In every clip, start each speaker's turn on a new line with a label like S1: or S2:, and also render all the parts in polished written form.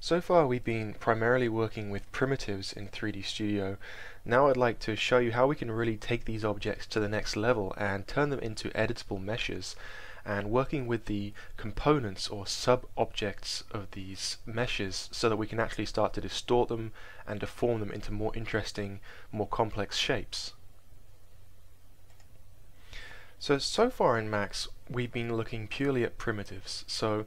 S1: So far we've been primarily working with primitives in 3D Studio. Now I'd like to show you how we can really take these objects to the next level and turn them into editable meshes, and working with the components or sub-objects of these meshes so that we can actually start to distort them and deform them into more interesting, more complex shapes. So far in Max we've been looking purely at primitives. So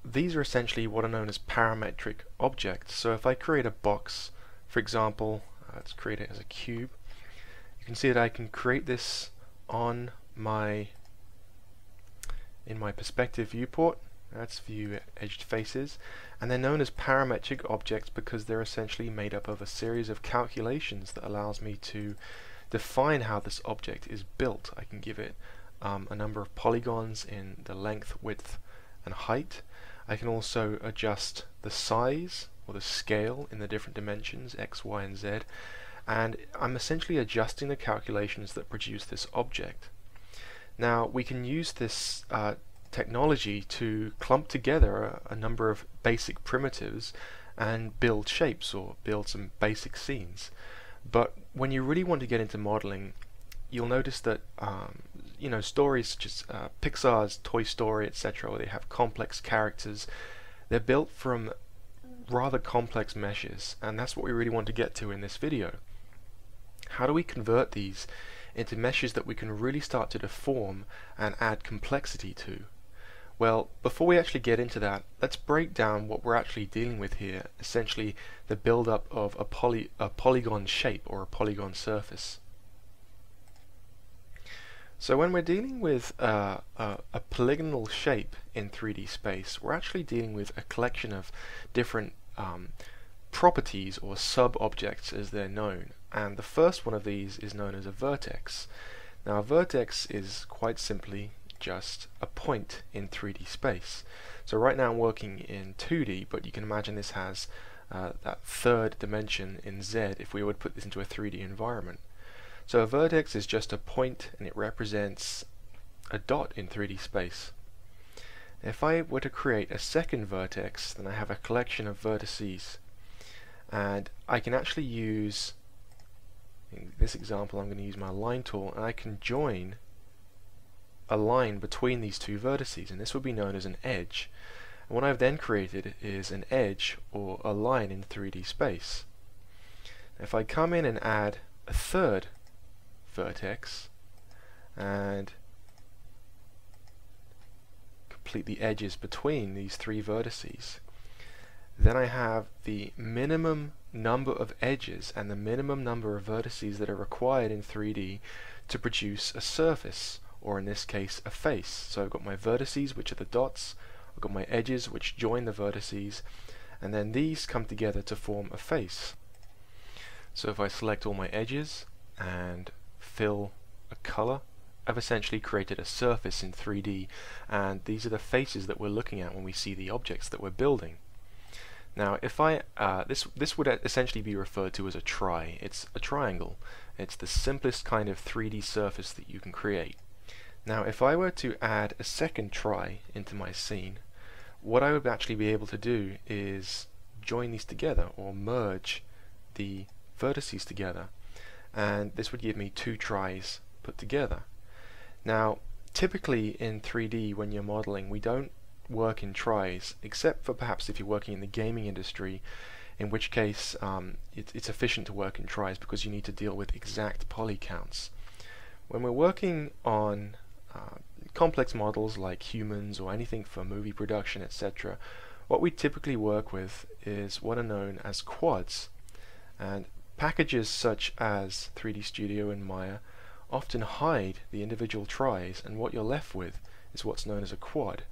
S1: these are essentially what are known as parametric objects. So if I create a box, for example, let's create it as a cube, you can see that I can create this on in my perspective viewport. That's view edged faces, and they're known as parametric objects because they're essentially made up of a series of calculations that allows me to define how this object is built. I can give it a number of polygons in the length, width and height. I can also adjust the size or the scale in the different dimensions x, y and z, and I'm essentially adjusting the calculations that produce this object. Now we can use this technology to clump together a number of basic primitives and build shapes or build some basic scenes. But when you really want to get into modeling, you'll notice that stories such as Pixar's Toy Story, etc., where they have complex characters, they're built from rather complex meshes, and that's what we really want to get to in this video. How do we convert these into meshes that we can really start to deform and add complexity to? Well, before we actually get into that, let's break down what we're actually dealing with here, essentially the build-up of a polygon shape or a polygon surface. So when we're dealing with a polygonal shape in 3D space, we're actually dealing with a collection of different properties or sub-objects as they're known. And the first one of these is known as a vertex. Now a vertex is quite simply just a point in 3D space. So right now I'm working in 2D, but you can imagine this has that third dimension in Z if we would put this into a 3D environment. So a vertex is just a point, and it represents a dot in 3D space. If I were to create a second vertex, then I have a collection of vertices, and I can actually use, in this example I'm going to use my line tool, and I can join a line between these two vertices, and this would be known as an edge. And what I've then created is an edge or a line in 3D space. If I come in and add a third vertex and complete the edges between these three vertices, then I have the minimum number of edges and the minimum number of vertices that are required in 3D to produce a surface, or in this case a face. So I've got my vertices, which are the dots, I've got my edges which join the vertices, and then these come together to form a face. So if I select all my edges and fill a color, I've essentially created a surface in 3D, and these are the faces that we're looking at when we see the objects that we're building. Now if I this would essentially be referred to as a tri. It's a triangle. It's the simplest kind of 3D surface that you can create. Now if I were to add a second tri into my scene, what I would actually be able to do is join these together or merge the vertices together, and this would give me two tris put together. Now typically in 3D when you're modeling, we don't work in tris, except for perhaps if you're working in the gaming industry, in which case it's efficient to work in tris because you need to deal with exact poly counts. When we're working on complex models like humans or anything for movie production, etc., what we typically work with is what are known as quads, and packages such as 3D Studio and Maya often hide the individual tris, and what you're left with is what's known as a quad.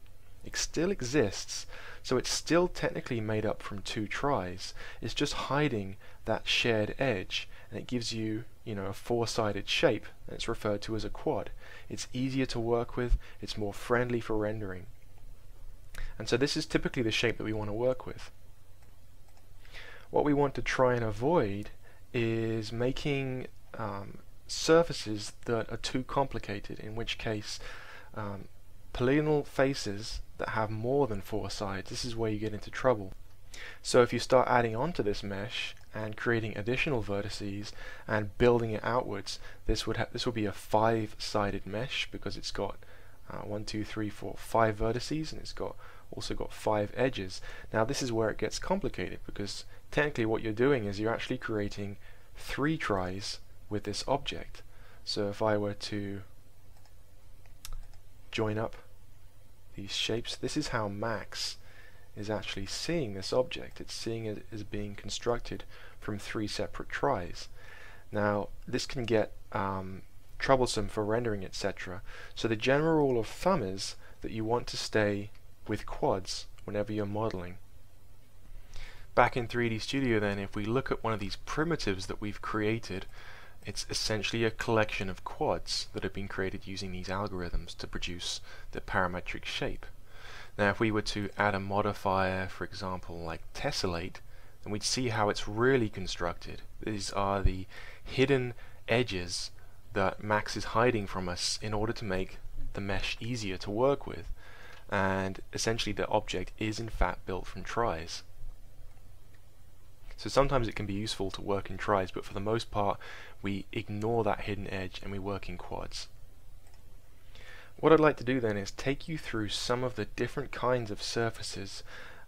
S1: It still exists, so it's still technically made up from two tris. It's just hiding that shared edge, and it gives you, a four-sided shape, and it's referred to as a quad. It's easier to work with, it's more friendly for rendering. And so this is typically the shape that we want to work with. What we want to try and avoid is making surfaces that are too complicated, in which case polygonal faces that have more than four sides, this is where you get into trouble. So if you start adding on to this mesh and creating additional vertices and building it outwards, this would be a 5-sided mesh because it's got 5 vertices, and it's also got 5 edges. Now this is where it gets complicated, because technically what you're doing is you're actually creating 3 tries with this object. So if I were to join up these shapes, this is how Max is actually seeing this object. It's seeing it as being constructed from 3 separate tries. Now this can get troublesome for rendering, etc. So the general rule of thumb is that you want to stay with quads whenever you're modeling. Back in 3D Studio then, if we look at one of these primitives that we've created, it's essentially a collection of quads that have been created using these algorithms to produce the parametric shape. Now if we were to add a modifier, for example, like tessellate, then we'd see how it's really constructed. These are the hidden edges that Max is hiding from us in order to make the mesh easier to work with. And essentially the object is in fact built from tries. So sometimes it can be useful to work in tries, but for the most part we ignore that hidden edge and we work in quads. What I'd like to do then is take you through some of the different kinds of surfaces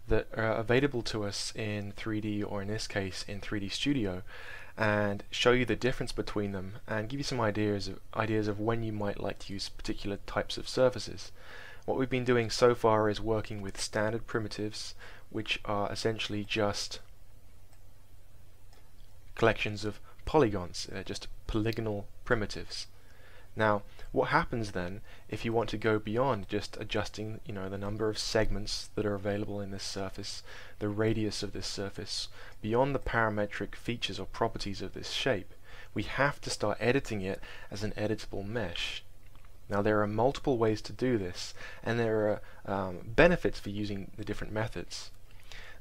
S1: that are available to us in 3D, or in this case in 3D Studio, and show you the difference between them and give you some ideas of when you might like to use particular types of surfaces. What we've been doing so far is working with standard primitives, which are essentially just collections of polygons, just polygonal primitives. Now what happens then if you want to go beyond just adjusting the number of segments that are available in this surface, the radius of this surface, beyond the parametric features or properties of this shape? We have to start editing it as an editable mesh. Now there are multiple ways to do this, and there are benefits for using the different methods.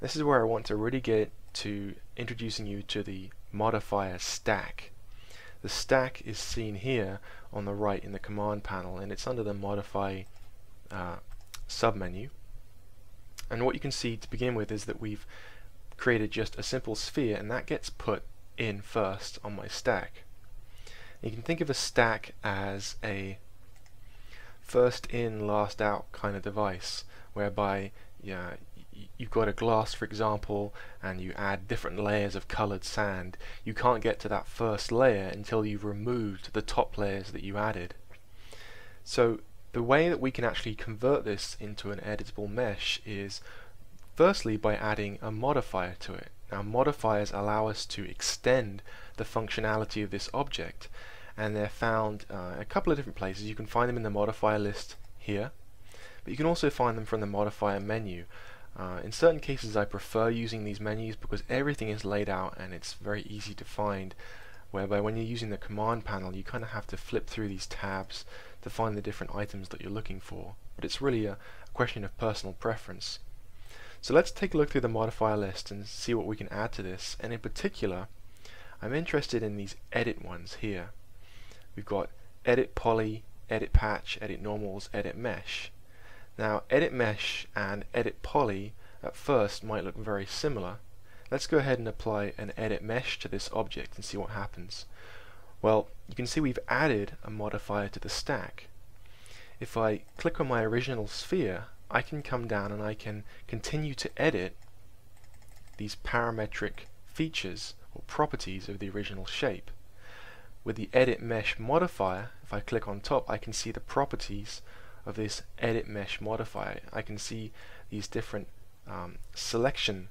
S1: This is where I want to really get to introducing you to the modifier stack. The stack is seen here on the right in the command panel, and it's under the modify submenu. And what you can see to begin with is that we've created just a simple sphere, and that gets put in first on my stack. You can think of a stack as a first in, last out kind of device, whereby you've got a glass, for example, and you add different layers of colored sand. You can't get to that first layer until you've removed the top layers that you added. So the way that we can actually convert this into an editable mesh is firstly by adding a modifier to it. Now modifiers allow us to extend the functionality of this object, and they're found a couple of different places. You can find them in the modifier list here, but you can also find them from the modifier menu. In certain cases I prefer using these menus because everything is laid out and it's very easy to find, whereby when you're using the command panel you kind of have to flip through these tabs to find the different items that you're looking for. But it's really a question of personal preference. So let's take a look through the modifier list and see what we can add to this, and in particular I'm interested in these edit ones here. We've got edit poly, edit patch, edit normals, edit mesh. Now edit mesh and edit poly at first might look very similar. Let's go ahead and apply an edit mesh to this object and see what happens. Well, you can see we've added a modifier to the stack. If I click on my original sphere, I can come down and I can continue to edit these parametric features or properties of the original shape. With the edit mesh modifier, if I click on top, I can see the properties of this edit mesh modifier. I can see these different selections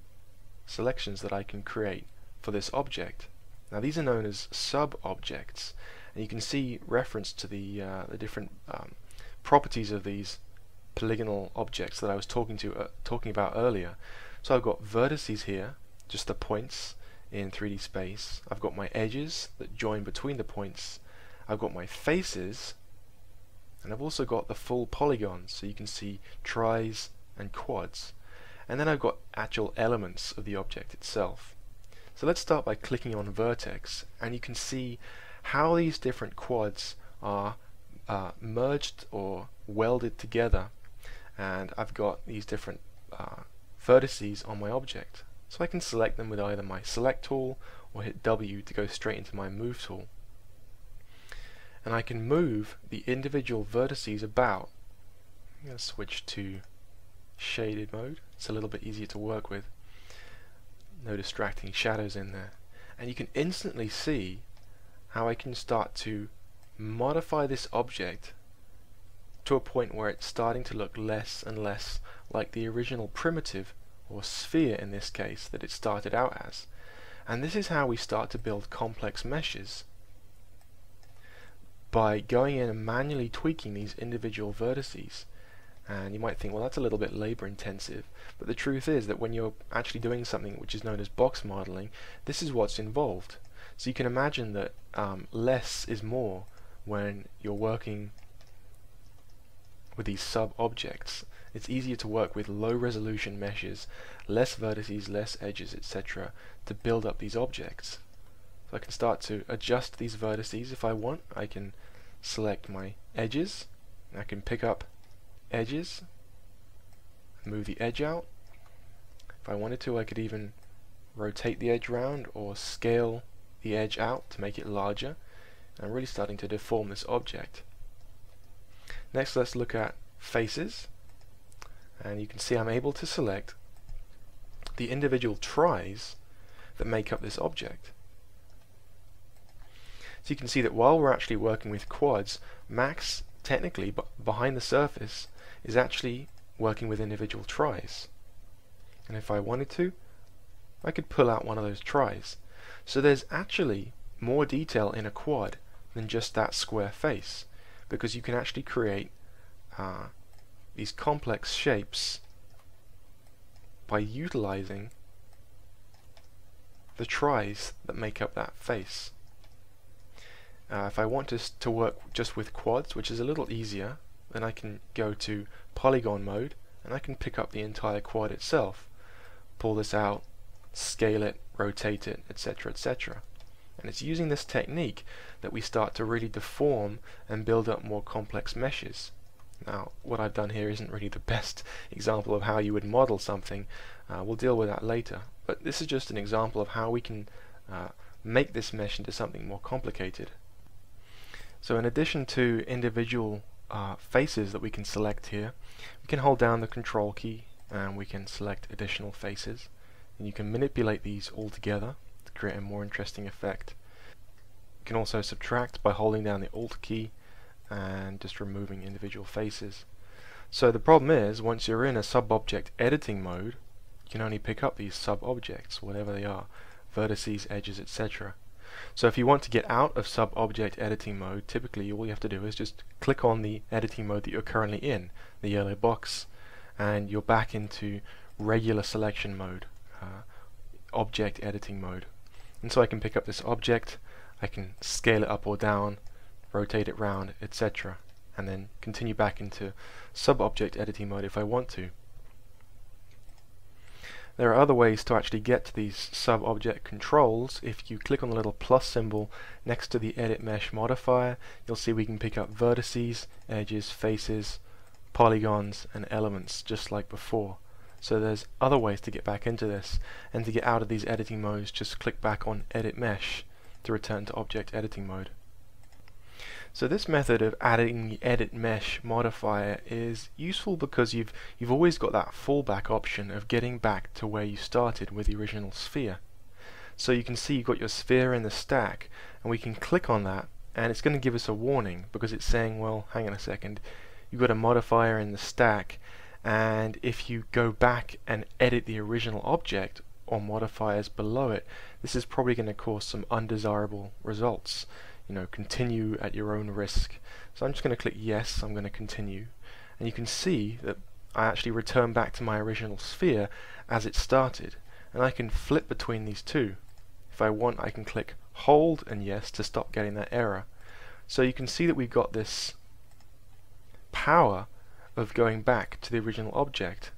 S1: that I can create for this object. Now these are known as subobjects, and you can see reference to the different properties of these polygonal objects that I was talking about earlier. So I've got vertices here, just the points in 3D space. I've got my edges that join between the points. I've got my faces, and I've also got the full polygons, so you can see tries and quads. And then I've got actual elements of the object itself. So let's start by clicking on Vertex, and you can see how these different quads are merged or welded together. And I've got these different vertices on my object. So I can select them with either my select tool or hit W to go straight into my move tool. And I can move the individual vertices about. I'm going to switch to shaded mode. It's a little bit easier to work with. No distracting shadows in there. And you can instantly see how I can start to modify this object to a point where it's starting to look less and less like the original primitive, or sphere in this case, that it started out as. And this is how we start to build complex meshes, by going in and manually tweaking these individual vertices. And you might think, well, that's a little bit labor intensive, but the truth is that when you're actually doing something which is known as box modeling, this is what's involved. So you can imagine that less is more when you're working with these sub-objects. It's easier to work with low resolution meshes, less vertices, less edges, etc., to build up these objects. So I can start to adjust these vertices if I want. I can select my edges, and I can pick up edges, move the edge out. If I wanted to, I could even rotate the edge around or scale the edge out to make it larger. And I'm really starting to deform this object. Next, let's look at faces, and you can see I'm able to select the individual tries that make up this object. So you can see that while we're actually working with quads, Max technically behind the surface is actually working with individual tries. And if I wanted to, I could pull out one of those tries. So there's actually more detail in a quad than just that square face, because you can actually create these complex shapes by utilizing the tries that make up that face. If I want to work just with quads, which is a little easier, then I can go to polygon mode and I can pick up the entire quad itself, pull this out, scale it, rotate it, etc., etc. And it's using this technique that we start to really deform and build up more complex meshes. Now, what I've done here isn't really the best example of how you would model something. We'll deal with that later. But this is just an example of how we can make this mesh into something more complicated. So in addition to individual faces that we can select here, we can hold down the control key and we can select additional faces. And you can manipulate these all together to create a more interesting effect. You can also subtract by holding down the Alt key and just removing individual faces. So the problem is, once you're in a sub-object editing mode, you can only pick up these sub-objects, whatever they are, vertices, edges, etc. So if you want to get out of sub-object editing mode, typically all you have to do is just click on the editing mode that you're currently in, the yellow box, and you're back into regular selection mode, object editing mode. And so I can pick up this object, I can scale it up or down, rotate it round, etc., and then continue back into sub-object editing mode if I want to. There are other ways to actually get to these sub-object controls. If you click on the little plus symbol next to the edit mesh modifier, you'll see we can pick up vertices, edges, faces, polygons, and elements just like before. So there's other ways to get back into this, and to get out of these editing modes, just click back on edit mesh to return to object editing mode. So this method of adding the edit mesh modifier is useful because you've always got that fallback option of getting back to where you started with the original sphere. So you can see you've got your sphere in the stack, and we can click on that and it's going to give us a warning because it's saying, well, hang on a second, you've got a modifier in the stack, and if you go back and edit the original object or modifiers below it, this is probably going to cause some undesirable results. You know, continue at your own risk. So I'm just going to click yes, I'm going to continue, and you can see that I actually return back to my original sphere as it started, and I can flip between these two. If I want, I can click hold and yes to stop getting that error. So you can see that we've got this power of going back to the original object.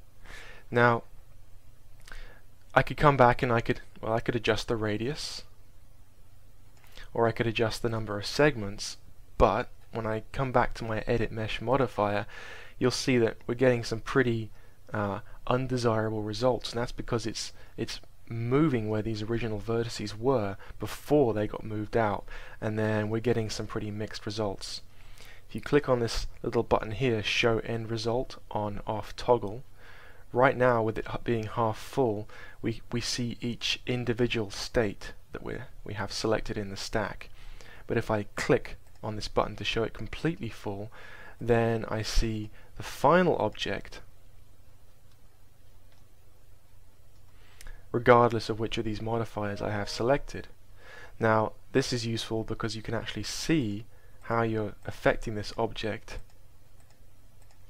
S1: Now I could come back and I could adjust the radius, or I could adjust the number of segments, but when I come back to my edit mesh modifier, you'll see that we're getting some pretty undesirable results, and that's because it's moving where these original vertices were before they got moved out, and then we're getting some pretty mixed results. If you click on this little button here, show end result on off toggle, right now with it being half full, we see each individual state that we have selected in the stack. But if I click on this button to show it completely full, then I see the final object regardless of which of these modifiers I have selected. Now this is useful because you can actually see how you're affecting this object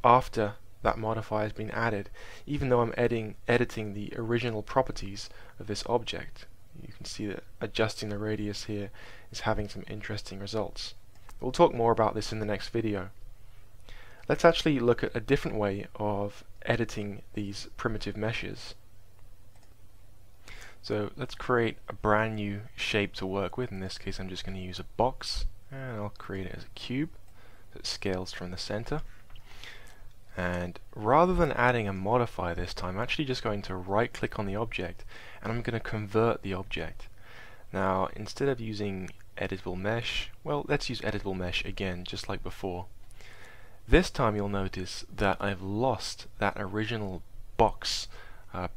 S1: after that modifier has been added, even though I'm editing the original properties of this object. You can see that adjusting the radius here is having some interesting results. We'll talk more about this in the next video. Let's actually look at a different way of editing these primitive meshes. So let's create a brand new shape to work with. In this case I'm just going to use a box, and I'll create it as a cube that scales from the center. And rather than adding a modifier this time, I'm actually just going to right click on the object and I'm going to convert the object. Now instead of using editable mesh, well, let's use editable mesh again, just like before. This time you'll notice that I've lost that original box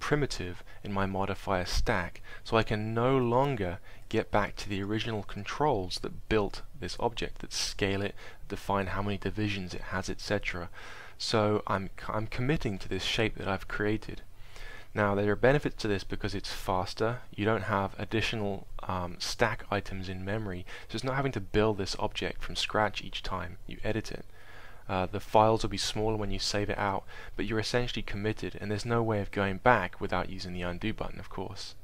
S1: primitive in my modifier stack, so I can no longer get back to the original controls that built this object, that scale it, define how many divisions it has, etc. So I'm committing to this shape that I've created. Now there are benefits to this because it's faster. You don't have additional stack items in memory, so it's not having to build this object from scratch each time you edit it. The files will be smaller when you save it out, but you're essentially committed, and there's no way of going back without using the undo button, of course.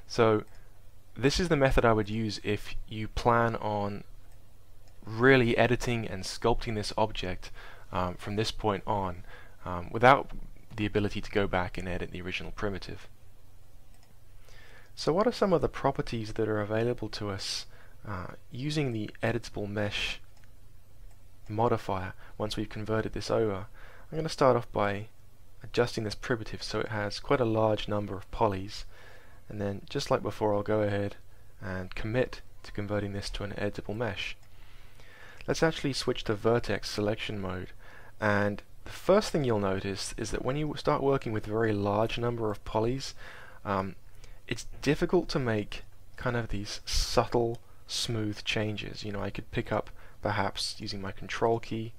S1: So this is the method I would use if you plan on really editing and sculpting this object from this point on, without the ability to go back and edit the original primitive. So what are some of the properties that are available to us using the editable mesh modifier once we've converted this over? I'm going to start off by adjusting this primitive so it has quite a large number of polys, and then just like before I'll go ahead and commit to converting this to an editable mesh. Let's actually switch to vertex selection mode, and the first thing you'll notice is that when you start working with a very large number of polys, it's difficult to make kind of these subtle smooth changes. You know, I could pick up perhaps using my control key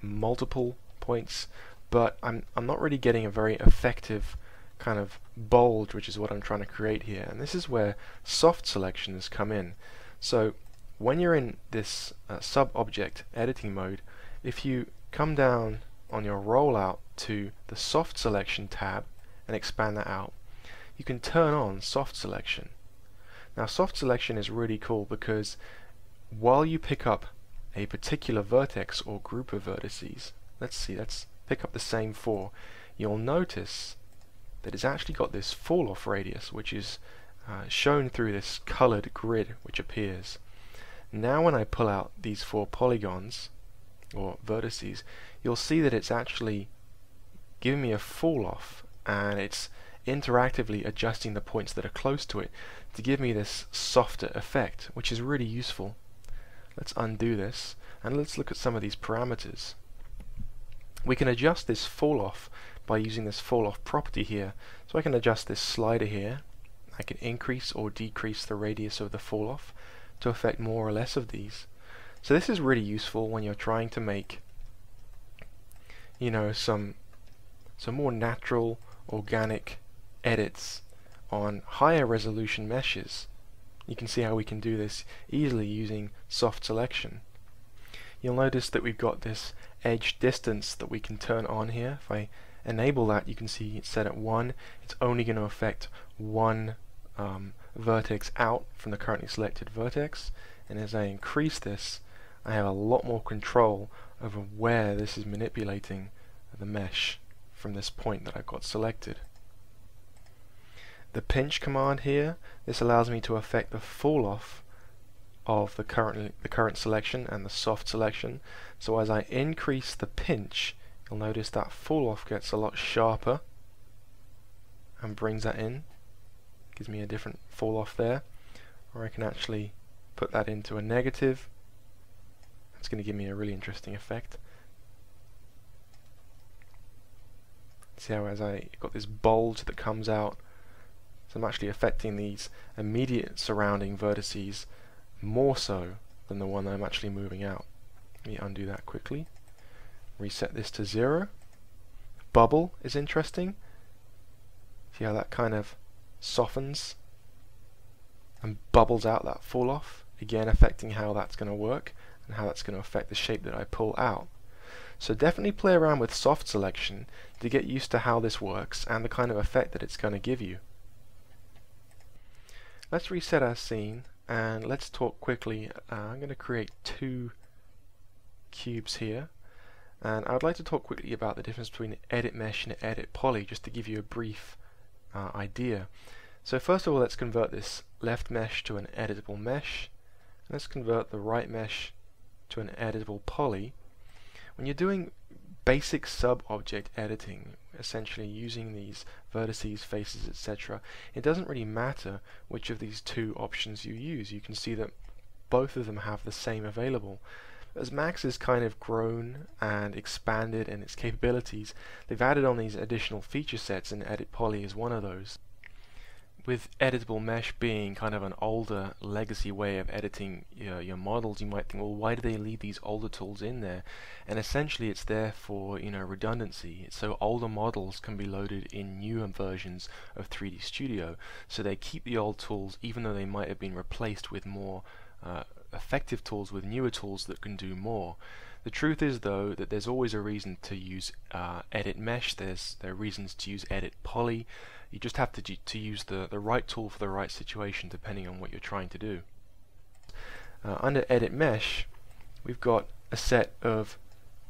S1: multiple points, but I'm not really getting a very effective kind of bulge, which is what I'm trying to create here, and this is where soft selections come in. So when you're in this sub-object editing mode, if you come down on your rollout to the soft selection tab and expand that out, you can turn on soft selection. Now soft selection is really cool because while you pick up a particular vertex or group of vertices, let's pick up the same four, you'll notice that it's actually got this fall off radius, which is shown through this colored grid which appears. Now when I pull out these 4 polygons or vertices, you'll see that it's actually giving me a fall off, and it's interactively adjusting the points that are close to it to give me this softer effect, which is really useful. Let's undo this and let's look at some of these parameters. We can adjust this fall off by using this fall off property here. So I can adjust this slider here. I can increase or decrease the radius of the fall off to affect more or less of these. So this is really useful when you're trying to make, you know, some more natural, organic edits on higher resolution meshes. You can see how we can do this easily using soft selection. You'll notice that we've got this edge distance that we can turn on here. If I enable that, you can see it's set at 1. It's only going to affect one vertex out from the currently selected vertex, and as I increase this, I have a lot more control over where this is manipulating the mesh from this point that I've got selected. The pinch command here, this allows me to affect the fall off of the current selection and the soft selection. So as I increase the pinch, you'll notice that fall off gets a lot sharper. and brings that in. Gives me a different fall off there. Or I can actually put that into a negative. That's going to give me a really interesting effect. See how as I got this bulge that comes out, so I'm actually affecting these immediate surrounding vertices more so than the one that I'm actually moving out. Let me undo that quickly. Reset this to 0. Bubble is interesting. See how that kind of softens and bubbles out that fall off, again affecting how that's going to work and how that's going to affect the shape that I pull out. So definitely play around with soft selection to get used to how this works and the kind of effect that it's going to give you. Let's reset our scene and let's talk quickly. I'm going to create 2 cubes here, and I'd like to talk quickly about the difference between edit mesh and edit poly, just to give you a brief idea. So first of all, let's convert this left mesh to an editable mesh. Let's convert the right mesh to an editable poly. When you're doing basic sub-object editing, essentially using these vertices, faces, etc., it doesn't really matter which of these 2 options you use. You can see that both of them have the same available. As Max has kind of grown and expanded in its capabilities, they've added on these additional feature sets, and Edit Poly is one of those. With editable mesh being kind of an older legacy way of editing your models, you might think, well, why do they leave these older tools in there? And essentially it's there for redundancy, so older models can be loaded in newer versions of 3D Studio, so they keep the old tools even though they might have been replaced with more effective tools, with newer tools that can do more. The truth is, though, that there's always a reason to use edit mesh. There are reasons to use edit poly. You just have to use the right tool for the right situation, depending on what you're trying to do. Under edit mesh, we've got a set of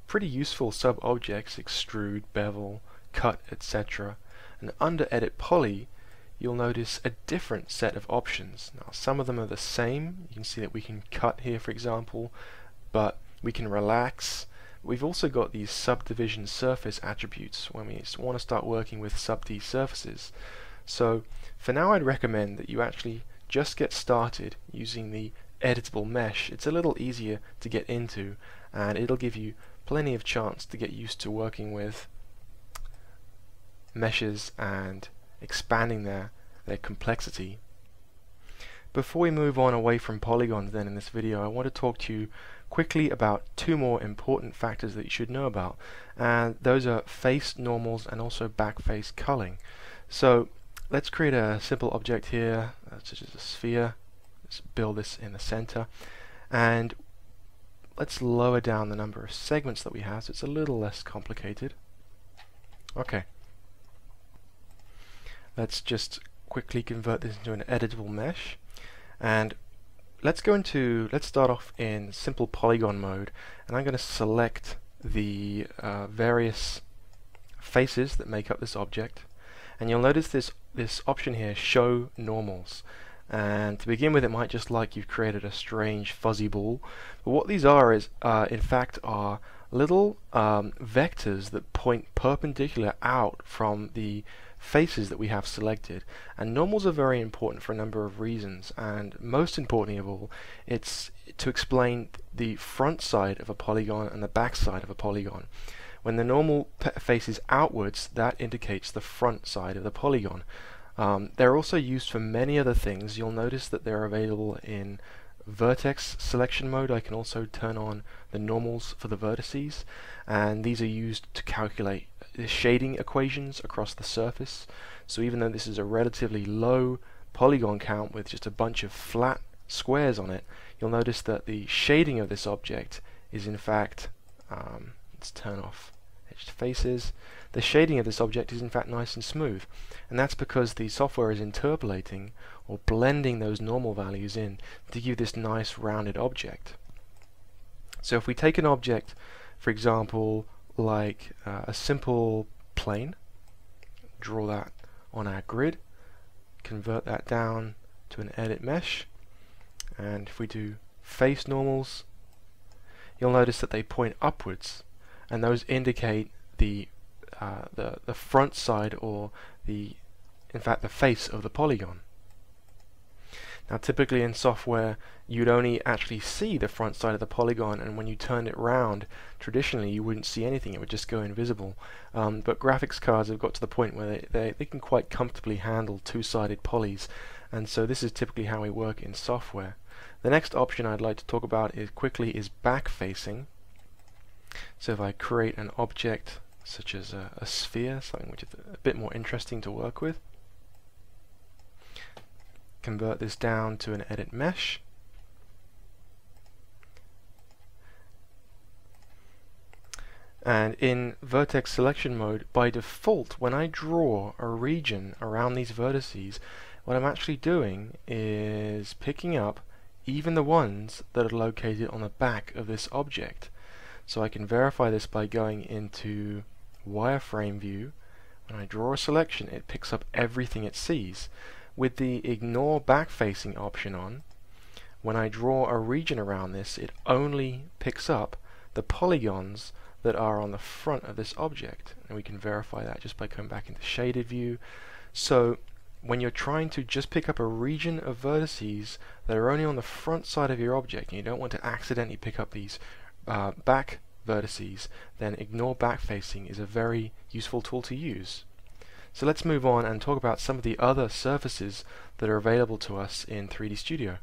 S1: pretty useful sub-objects: extrude, bevel, cut, etc. And under edit poly, you'll notice a different set of options. Now, some of them are the same. You can see that we can cut here, for example, but we can relax. We've also got these subdivision surface attributes when we want to start working with sub-D surfaces. So for now, I'd recommend that you actually just get started using the editable mesh. It's a little easier to get into, and it'll give you plenty of chance to get used to working with meshes and expanding their complexity. Before we move on away from polygons then in this video, I want to talk to you quickly about 2 more important factors that you should know about, and those are face normals and also back face culling. So let's create a simple object here, such as a sphere. Let's build this in the center, and let's lower down the number of segments that we have so it's a little less complicated. Okay. Let's just quickly convert this into an editable mesh, and let's start off in simple polygon mode, and I'm going to select the various faces that make up this object, and you'll notice this option here, show normals. And to begin with, it might just like you've created a strange fuzzy ball, but what these are is in fact are little vectors that point perpendicular out from the faces that we have selected. And normals are very important for a number of reasons, and most importantly of all, it's to explain the front side of a polygon and the back side of a polygon. When the normal faces outwards, that indicates the front side of the polygon. They're also used for many other things. You'll notice that they're available in Vertex selection mode. I can also turn on the normals for the vertices, and these are used to calculate the shading equations across the surface. So even though this is a relatively low polygon count with just a bunch of flat squares on it, you'll notice that the shading of this object is in fact, let's turn off edged faces, the shading of this object is in fact nice and smooth, and that's because the software is interpolating or blending those normal values in to give this nice rounded object. So if we take an object, for example, like a simple plane, draw that on our grid, convert that down to an edit mesh, and if we do face normals, you'll notice that they point upwards, and those indicate the front side, or the in fact the face of the polygon. Now typically in software you'd only actually see the front side of the polygon, and when you turn it round traditionally you wouldn't see anything, it would just go invisible. But graphics cards have got to the point where they can quite comfortably handle two-sided polys, and so this is typically how we work in software. The next option I'd like to talk about is back-facing. So if I create an object such as a sphere, something which is a bit more interesting to work with, convert this down to an edit mesh, and in vertex selection mode, by default when I draw a region around these vertices, what I'm actually doing is picking up even the ones that are located on the back of this object. So I can verify this by going into wireframe view. When I draw a selection, it picks up everything it sees. With the ignore back-facing option on, when I draw a region around this, it only picks up the polygons that are on the front of this object. And we can verify that just by coming back into shaded view. So when you're trying to just pick up a region of vertices that are only on the front side of your object, and you don't want to accidentally pick up these back vertices, then ignore back-facing is a very useful tool to use. So let's move on and talk about some of the other surfaces that are available to us in 3D Studio.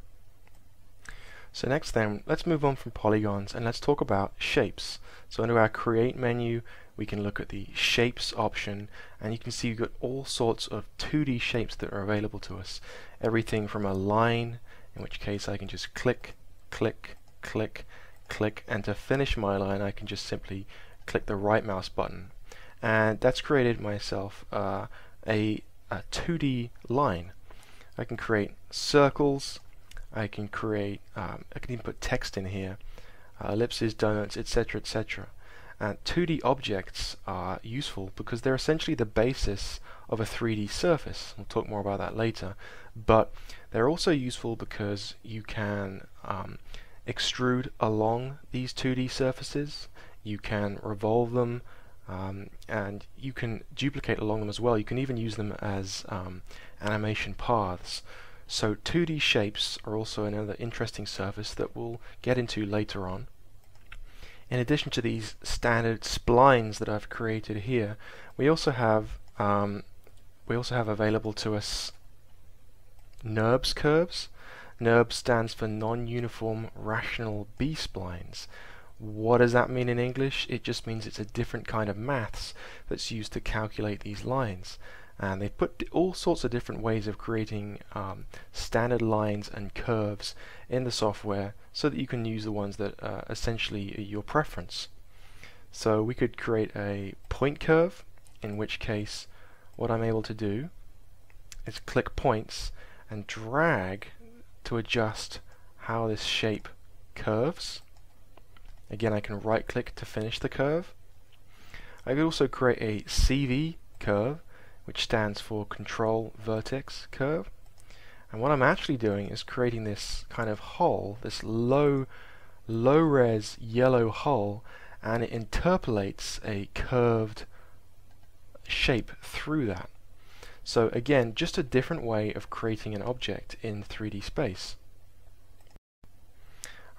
S1: So next then, let's move on from polygons and let's talk about shapes. So under our Create menu, we can look at the Shapes option, and you can see we've got all sorts of 2D shapes that are available to us. Everything from a line, in which case I can just click, click, click, click, and to finish my line I can just simply click the right mouse button. And that's created myself a 2D line. I can create circles, I can create, I can even put text in here, ellipses, donuts, etc., etc. And 2D objects are useful because they're essentially the basis of a 3D surface. We'll talk more about that later. But they're also useful because you can extrude along these 2D surfaces, you can revolve them, and you can duplicate along them as well. You can even use them as animation paths. So 2D shapes are also another interesting surface that we'll get into later on. In addition to these standard splines that I've created here, we also have available to us NURBS curves. NURBS stands for non-uniform rational B-splines. What does that mean in English? It just means it's a different kind of maths that's used to calculate these lines. And they put all sorts of different ways of creating standard lines and curves in the software so that you can use the ones that are essentially your preference. So we could create a point curve, in which case what I'm able to do is click points and drag to adjust how this shape curves. Again, I can right click to finish the curve. I could also create a CV curve, which stands for Control Vertex Curve. And what I'm actually doing is creating this kind of hole, this low res yellow hole, and it interpolates a curved shape through that. So again, just a different way of creating an object in 3D space.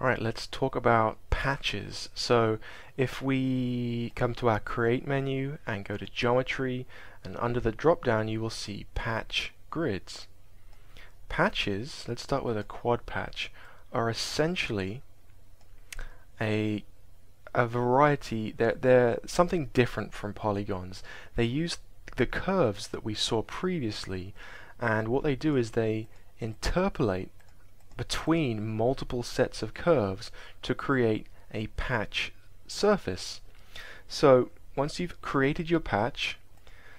S1: Alright, let's talk about patches. So if we come to our Create menu and go to Geometry, and under the drop down you will see Patch Grids. Patches, let's start with a quad patch, are essentially a variety, they're something different from polygons. They use the curves that we saw previously, and what they do is they interpolate between multiple sets of curves to create a patch surface. So once you've created your patch,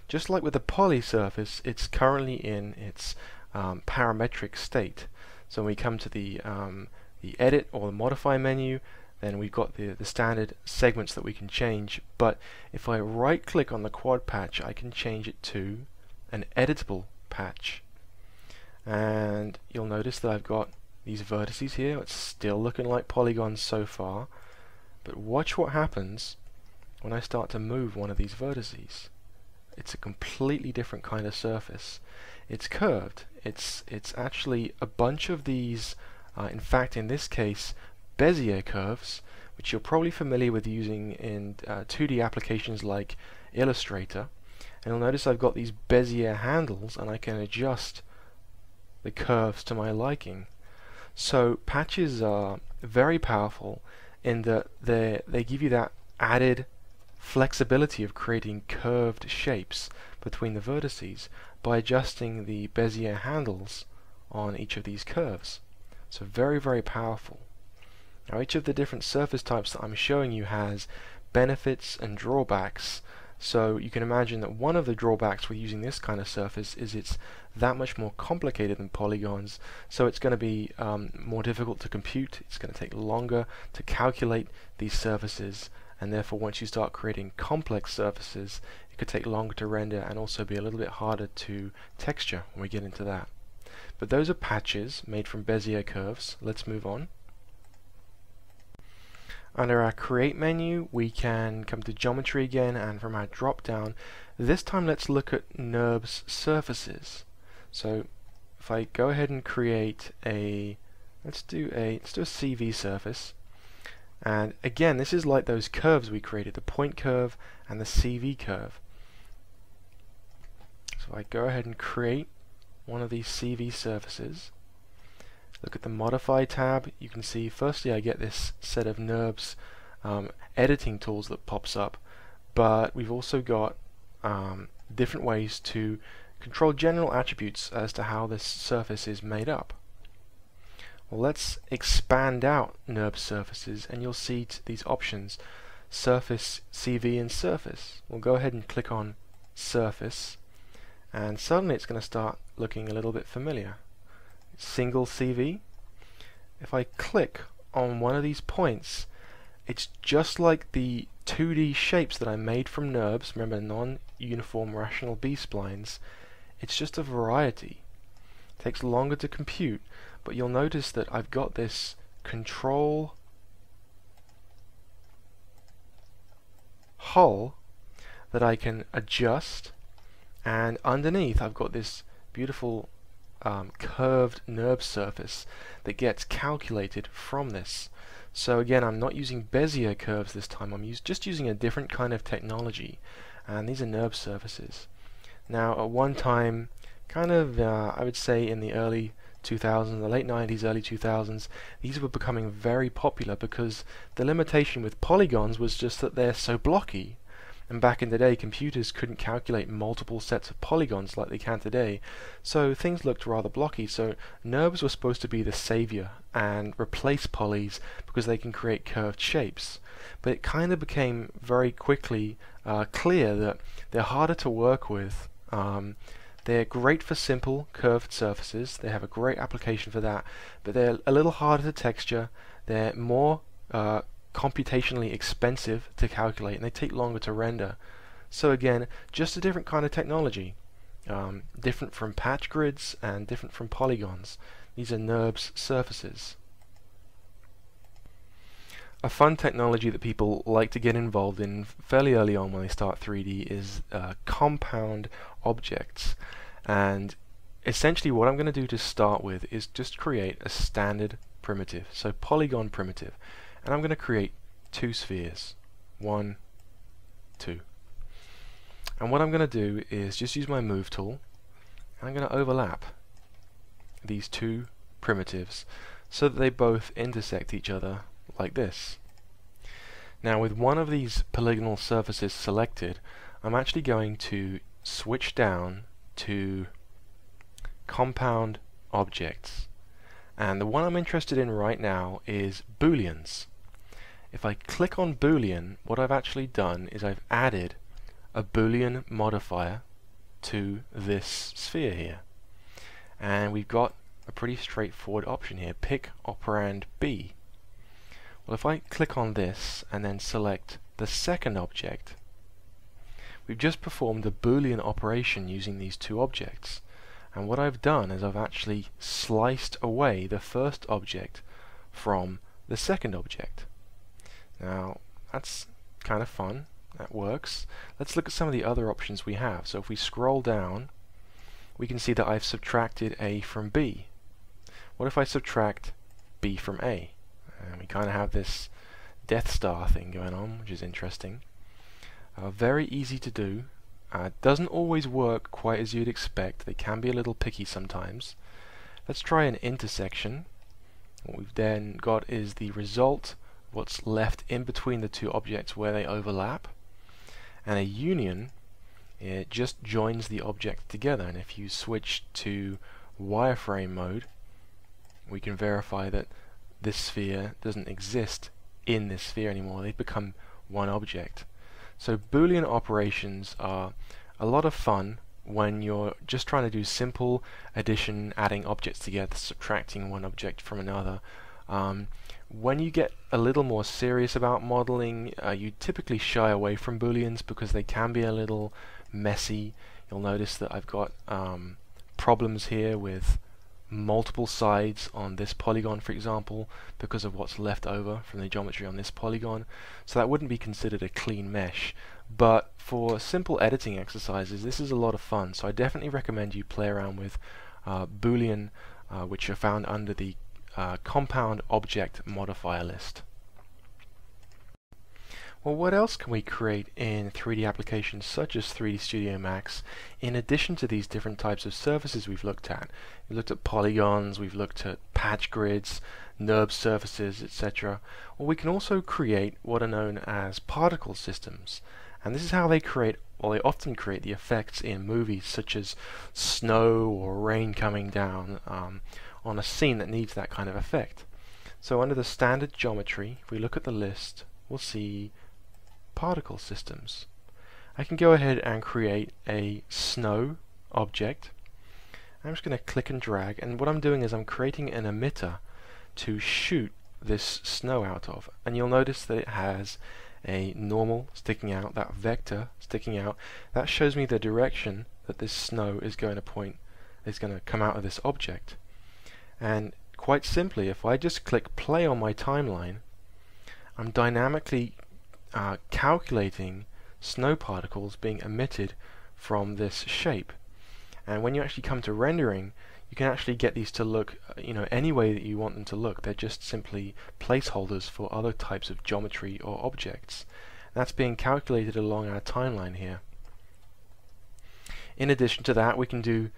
S1: just like with the poly surface, it's currently in its parametric state. So when we come to the edit or the modify menu, then we've got the standard segments that we can change. But if I right click on the quad patch, I can change it to an editable patch. And you'll notice that I've got these vertices here. It's still looking like polygons so far, but watch what happens when I start to move one of these vertices. it's a completely different kind of surface. It's curved. It's actually a bunch of these, in fact in this case, Bezier curves, which you're probably familiar with using in 2D applications like Illustrator. And you'll notice I've got these Bezier handles, and I can adjust the curves to my liking. So patches are very powerful in that they give you that added flexibility of creating curved shapes between the vertices by adjusting the Bezier handles on each of these curves. So very, very powerful. Now each of the different surface types that I'm showing you has benefits and drawbacks. So you can imagine that one of the drawbacks with using this kind of surface is it's that much more complicated than polygons, so it's going to be more difficult to compute. It's going to take longer to calculate these surfaces, and therefore once you start creating complex surfaces, it could take longer to render and also be a little bit harder to texture when we get into that. But those are patches made from Bezier curves. Let's move on. Under our Create menu, we can come to Geometry again, and from our drop down, this time let's look at NURBS surfaces. So if I go ahead and create a, let's do a CV surface, and again this is like those curves we created, the point curve and the CV curve. So I go ahead and create one of these CV surfaces. Look at the Modify tab. You can see firstly I get this set of NURBS editing tools that pops up, but we've also got different ways to control general attributes as to how this surface is made up. Well, let's expand out NURBS surfaces, and you'll see these options: Surface, CV, and Surface. We'll go ahead and click on Surface, and suddenly it's going to start looking a little bit familiar. Single CV. If I click on one of these points, it's just like the 2D shapes that I made from NURBS, remember non-uniform rational B-splines. It's just a variety. It takes longer to compute, but you'll notice that I've got this control hull that I can adjust, and underneath I've got this beautiful curved NURBS surface that gets calculated from this. So again, I'm not using Bezier curves this time. I'm just using a different kind of technology, and these are NURBS surfaces. Now at one time, kind of I would say in the early 2000s, the late 90s, early 2000s, these were becoming very popular because the limitation with polygons was just that they're so blocky. And back in the day, computers couldn't calculate multiple sets of polygons like they can today, so things looked rather blocky. So NURBS were supposed to be the savior and replace polys because they can create curved shapes. But it kind of became very quickly clear that they're harder to work with. They're great for simple curved surfaces. They have a great application for that, but they're a little harder to texture. They're more computationally expensive to calculate, and they take longer to render. So again, just a different kind of technology, different from patch grids and different from polygons. These are NURBS surfaces. A fun technology that people like to get involved in fairly early on when they start 3D is compound objects. And essentially what I'm going to do to start with is just create a standard primitive, so polygon primitive. And I'm going to create two spheres, 1, 2. And what I'm going to do is just use my move tool, and I'm going to overlap these two primitives so that they both intersect each other like this. Now with one of these polygonal surfaces selected, I'm actually going to switch down to compound objects. And the one I'm interested in right now is booleans. If I click on boolean, what I've actually done is I've added a boolean modifier to this sphere here. And we've got a pretty straightforward option here, pick operand B. Well, if I click on this and then select the second object, we've just performed a boolean operation using these two objects. And what I've done is I've actually sliced away the first object from the second object. Now that's kind of fun. That works. Let's look at some of the other options we have. So if we scroll down, we can see that I've subtracted A from B. What if I subtract B from A? And we kind of have this Death Star thing going on, which is interesting. Very easy to do. Doesn't always work quite as you'd expect. They can be a little picky sometimes. Let's try an intersection. What we've then got is the result, what's left in between the two objects where they overlap. And a union, it just joins the object together. And if you switch to wireframe mode, we can verify that this sphere doesn't exist in this sphere anymore. They've become one object. So Boolean operations are a lot of fun when you're just trying to do simple addition, adding objects together, subtracting one object from another. When you get a little more serious about modeling, you typically shy away from Booleans because they can be a little messy. You'll notice that I've got problems here with multiple sides on this polygon, for example, because of what's left over from the geometry on this polygon. So that wouldn't be considered a clean mesh. But for simple editing exercises, this is a lot of fun. So I definitely recommend you play around with Boolean, which are found under the compound object modifier list. Well, what else can we create in 3D applications such as 3D Studio Max in addition to these different types of surfaces we've looked at? We've looked at polygons, we've looked at patch grids, NURBS surfaces, etc. Well, we can also create what are known as particle systems. And this is how they create, well, they often create the effects in movies such as snow or rain coming down on a scene that needs that kind of effect. So under the standard geometry, if we look at the list, we'll see particle systems. I can go ahead and create a snow object. I'm just going to click and drag, and what I'm doing is I'm creating an emitter to shoot this snow out of, and you'll notice that it has a normal sticking out, that vector sticking out. That shows me the direction that this snow is going to come out of this object. And quite simply, if I just click play on my timeline, I'm dynamically calculating snow particles being emitted from this shape. And when you actually come to rendering, you can actually get these to look any way that you want them to look. They're just simply placeholders for other types of geometry or objects. That's being calculated along our timeline here. In addition to that, we can do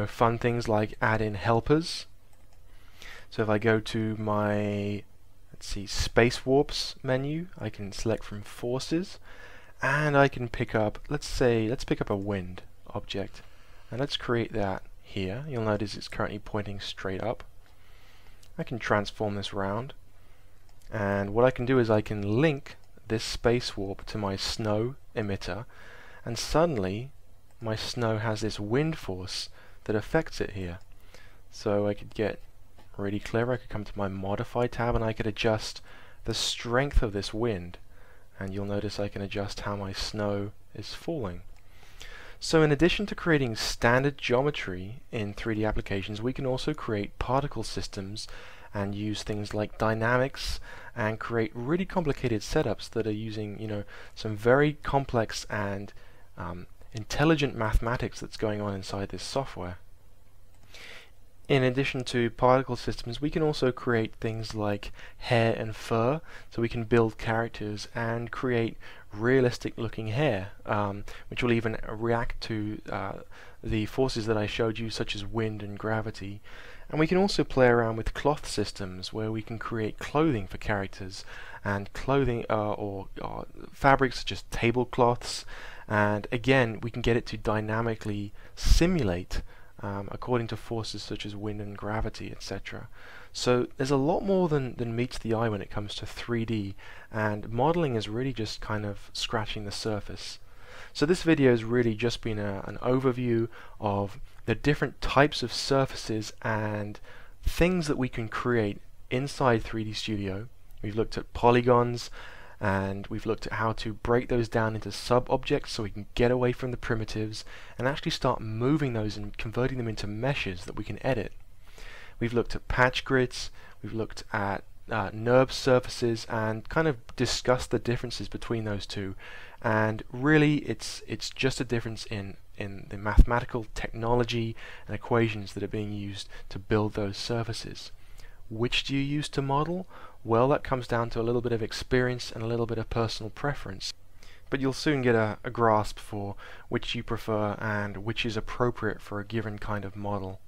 S1: fun things like add in helpers. So if I go to my Space Warps menu, I can select from Forces, and I can pick up, let's pick up a wind object, and let's create that here. You'll notice it's currently pointing straight up. I can transform this round, and what I can do is I can link this space warp to my snow emitter, and suddenly my snow has this wind force that affects it here. So I could get really clever. I could come to my modify tab and I could adjust the strength of this wind, and you'll notice I can adjust how my snow is falling. So in addition to creating standard geometry in 3D applications, we can also create particle systems and use things like dynamics and create really complicated setups that are using some very complex and intelligent mathematics that's going on inside this software. In addition to particle systems, we can also create things like hair and fur, so we can build characters and create realistic looking hair, which will even react to the forces that I showed you, such as wind and gravity. And we can also play around with cloth systems, where we can create clothing for characters, and clothing or fabrics such as tablecloths, and again we can get it to dynamically simulate according to forces such as wind and gravity, etc. So there's a lot more than meets the eye when it comes to 3D, and modeling is really just kind of scratching the surface. So this video has really just been an overview of the different types of surfaces and things that we can create inside 3D Studio. We've looked at polygons, and we've looked at how to break those down into sub-objects so we can get away from the primitives and actually start moving those and converting them into meshes that we can edit. We've looked at patch grids, we've looked at NURBS surfaces and kind of discuss the differences between those two. And really, it's just a difference in the mathematical technology and equations that are being used to build those surfaces. Which do you use to model? Well, that comes down to a little bit of experience and a little bit of personal preference. But you'll soon get a grasp for which you prefer and which is appropriate for a given kind of model.